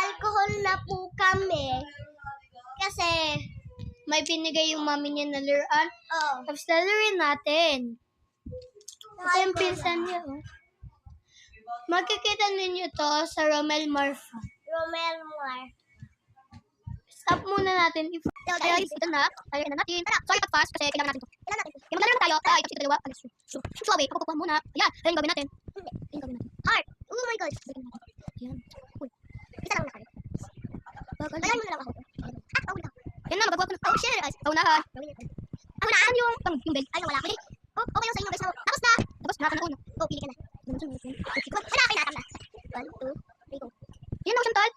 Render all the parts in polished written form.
alcohol na po kami. Kasi, may binigay yung mami niya na laruan. Tapos lalaruin natin. Ito yung pinsan niya, oh. Makikita ninyo to sa Romel Marfa. Romel Mar. Stop muna natin. Guys, ito na. Lalaruin na natin. Sorry pag-pass kasi kailangan natin to. Kaya maglalaro tayo. Ay, tapos ito dalawa. Suwabe, pakukuha muna. Ayan, ayan gawin natin. Ayan gawin natin. Heart. Oh my God. Ayan. Uy. Isa lang na. Bagal. Ayan mo na lang ako. Ako na. Yan na, magagawa ko na. Oh, shit. Paunahan. Paunahan yung... Yung bell. Ay, wala. Okay. Oh, okay lang sa inyo guys. Tapos na. Tapos na, kanina. Oh, pili ka na. Wala, kinakam na. 1, 2, 3, go. Yan na, Chantal.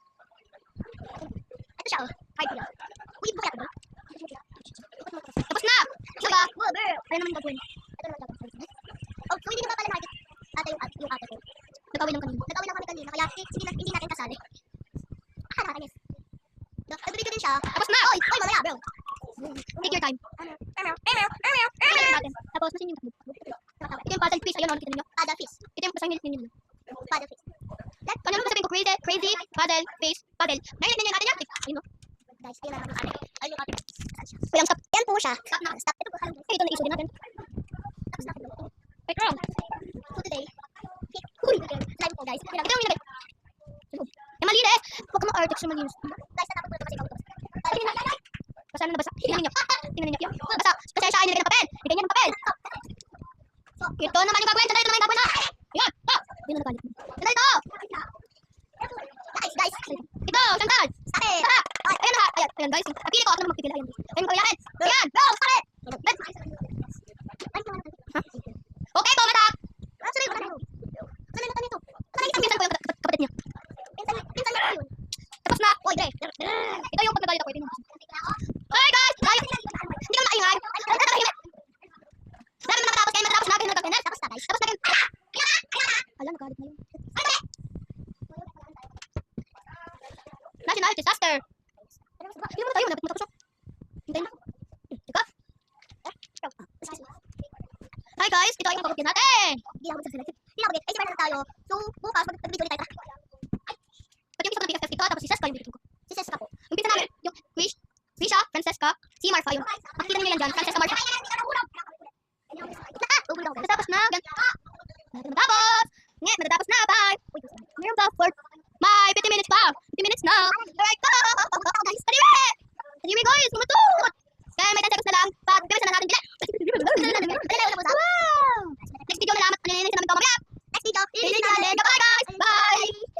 Ito siya, oh. Heart niya. Uy, bukaya ko ba? Tapos na. Isa ba? Wow, girl. Ano naman gagawin? Ito naman gagawin. Oh, so hindi naman pala natin. Yung ate ko. Nagawin lang kanina. Nagawin lang kami kanina. Kaya sige na, hindi natin kasali. Nakakainis. Nagbibigay ko din siya. Tapos na. Oy, mamaya, bro. Take your time. Ito natin. Tapos, nasin yung takbo. Ito yung paddle fish. Ayun, nakikita ninyo. Paddle fish. Ito yung pasang nilit ninyo. Paddle fish. Ano yung sasabihin ko? Crazy, paddle, fish, paddle. Narinig ninyo natin yan. Ayun, no? Guys, ayun na naman yung ate. Ayun yung ate. Walang stop. Yan po siya. Stop na. Stop. Ito po halong. Eh, ito na isugin natin. Tapos na. Wait, wrong. So today, uy, slime po guys. Ito yung nilagay. Eh, mali na eh. Huwag ka ma-art. Siya malinis. Guys, natapos ko ito kasi mautos. Basa na nabasa. Tingnan ninyo. Tingnan ninyo. Yung basa. Kasi siya ay nilagay ng papel. Nilagay niya ng papel. Ito naman yung gagawin. Ito naman yung gagawin na. Ayan. Ah. Yun na nagalit. Ito, ito. Guys. Ito, Chantal. Ate. Tara. Ayan na. Ayan, ayan guys. Napili ko. Ako naman magpipili. Ayan. Ayan, ayan. Ayan. Go. Pare. Okay, tumata. Ang pinsan ko yung kapatid niya. Tapos na. Oy, Dre. Ito yung pagkagalit ako. Ito yung hey guys! Tayo! Hindi ka maingay. Natahimik. Sabi mo nakatapos kayo. Matapos natin. Tapos na guys. Tapos na kayo. Alam, nagalit na yun. National disaster. Hindi mo tayo. Malapit mo tapos siya. Hintayin na. Teka. Hi guys! Ito ay yung pagkagin natin. Hindi ako magsasalit. Hindi ako mag-exit na tayo. So, bukas, mag-video ulit tayo. Pati yung isa ko ng BFF ito. Tapos si Seska yung video ko. Si Cesca po. Yung pinsan namin. Yung Risha, Francesca, si Marfa yung. Makikita nyo yan dyan. Francesca, Marfa.